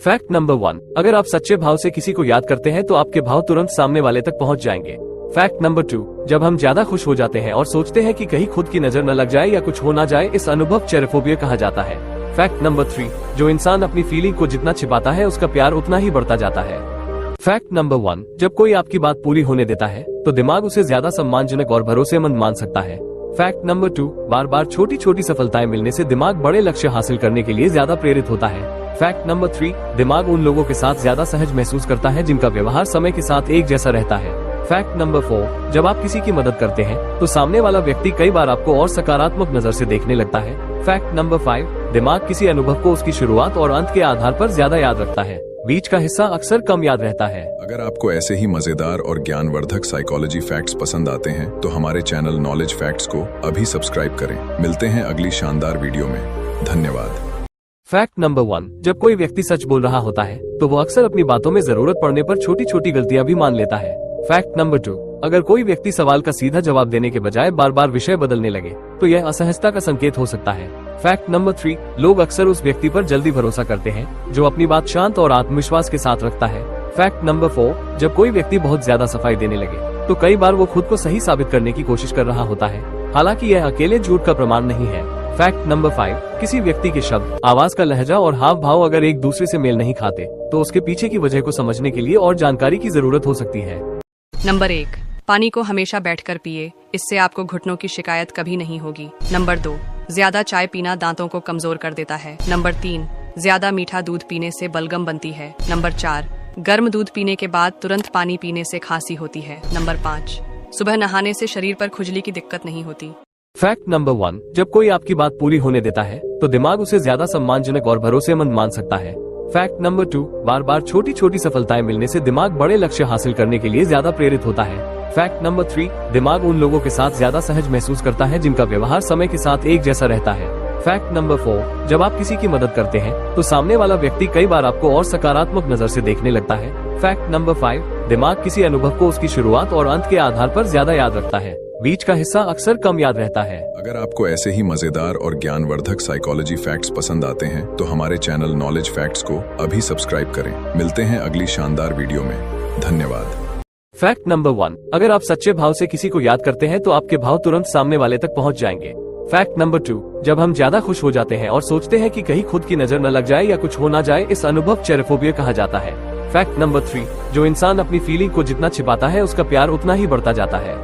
Fact number 1, अगर आप सच्चे भाव से किसी को याद करते हैं तो आपके भाव तुरंत सामने वाले तक पहुंच जाएंगे। फैक्ट नंबर 2, जब हम ज्यादा खुश हो जाते हैं और सोचते हैं कि कहीं खुद की नजर न लग जाए या कुछ हो ना जाए, इस अनुभव चेरोफोबिया कहा जाता है। फैक्ट नंबर 3, जो इंसान अपनी फीलिंग को जितना छिपाता है उसका प्यार उतना ही बढ़ता जाता है। फैक्ट नंबर 1, जब कोई आपकी बात पूरी होने देता है तो दिमाग उसे ज्यादा सम्मानजनक और भरोसेमंद मान सकता है। फैक्ट नंबर 2, बार बार छोटी छोटी सफलताएं मिलने से दिमाग बड़े लक्ष्य हासिल करने के लिए ज्यादा प्रेरित होता है। फैक्ट नंबर 3, दिमाग उन लोगों के साथ ज्यादा सहज महसूस करता है जिनका व्यवहार समय के साथ एक जैसा रहता है। फैक्ट नंबर 4, जब आप किसी की मदद करते हैं तो सामने वाला व्यक्ति कई बार आपको और सकारात्मक नजर से देखने लगता है। फैक्ट नंबर 5, दिमाग किसी अनुभव को उसकी शुरुआत और अंत के आधार पर ज्यादा याद रखता है, बीच का हिस्सा अक्सर कम याद रहता है। अगर आपको ऐसे ही मजेदार और ज्ञानवर्धक साइकोलॉजी फैक्ट्स पसंद आते हैं तो हमारे चैनल नॉलेज फैक्ट्स को अभी सब्सक्राइब करें। मिलते हैं अगली शानदार वीडियो में। धन्यवाद। फैक्ट नंबर 1, जब कोई व्यक्ति सच बोल रहा होता है तो वो अक्सर अपनी बातों में जरूरत पड़ने पर छोटी छोटी गलतियां भी मान लेता है। फैक्ट नंबर 2, अगर कोई व्यक्ति सवाल का सीधा जवाब देने के बजाय बार बार विषय बदलने लगे तो यह असहजता का संकेत हो सकता है। फैक्ट नंबर 3, लोग अक्सर उस व्यक्ति पर जल्दी भरोसा करते हैं जो अपनी बात शांत और आत्मविश्वास के साथ रखता है। फैक्ट नंबर 4, जब कोई व्यक्ति बहुत ज्यादा सफाई देने लगे तो कई बार वो खुद को सही साबित करने की कोशिश कर रहा होता है, हालांकि यह अकेले झूठ का प्रमाण नहीं है। फैक्ट नंबर 5, किसी व्यक्ति के शब्द, आवाज का लहजा और हाव भाव अगर एक दूसरे से मेल नहीं खाते तो उसके पीछे की वजह को समझने के लिए और जानकारी की जरूरत हो सकती है। नंबर 1, पानी को हमेशा बैठकर पिए, इससे आपको घुटनों की शिकायत कभी नहीं होगी। नंबर 2, ज्यादा चाय पीना दांतों को कमजोर कर देता है। नंबर 3, ज्यादा मीठा दूध पीने से बलगम बनती है। नंबर 4, गर्म दूध पीने के बाद तुरंत पानी पीने से खांसी होती है। नंबर 5, सुबह नहाने से शरीर पर खुजली की दिक्कत नहीं होती। फैक्ट नंबर 1, जब कोई आपकी बात पूरी होने देता है तो दिमाग उसे ज्यादा सम्मानजनक और भरोसेमंद मान सकता है। फैक्ट नंबर 2, बार बार छोटी छोटी सफलताएं मिलने से दिमाग बड़े लक्ष्य हासिल करने के लिए ज्यादा प्रेरित होता है। फैक्ट नंबर 3, दिमाग उन लोगों के साथ ज्यादा सहज महसूस करता है जिनका व्यवहार समय के साथ एक जैसा रहता है। फैक्ट नंबर 4, जब आप किसी की मदद करते हैं तो सामने वाला व्यक्ति कई बार आपको और सकारात्मक नजर से देखने लगता है। फैक्ट नंबर 5, दिमाग किसी अनुभव को उसकी शुरुआत और अंत के आधार पर ज्यादा याद रखता है, बीच का हिस्सा अक्सर कम याद रहता है। अगर आपको ऐसे ही मजेदार और ज्ञानवर्धक साइकोलॉजी फैक्ट्स पसंद आते हैं तो हमारे चैनल नॉलेज फैक्ट्स को अभी सब्सक्राइब करें। मिलते हैं अगली शानदार वीडियो में। धन्यवाद। फैक्ट नंबर 1, अगर आप सच्चे भाव से किसी को याद करते हैं तो आपके भाव तुरंत सामने वाले तक पहुंच जाएंगे। फैक्ट नंबर 2, जब हम ज्यादा खुश हो जाते हैं और सोचते हैं कि कहीं खुद की नजर न लग जाए या कुछ हो ना जाए, इस अनुभव चेरोफोबिया कहा जाता है। फैक्ट नंबर 3, जो इंसान अपनी फीलिंग को जितना छिपाता है उसका प्यार उतना ही बढ़ता जाता है।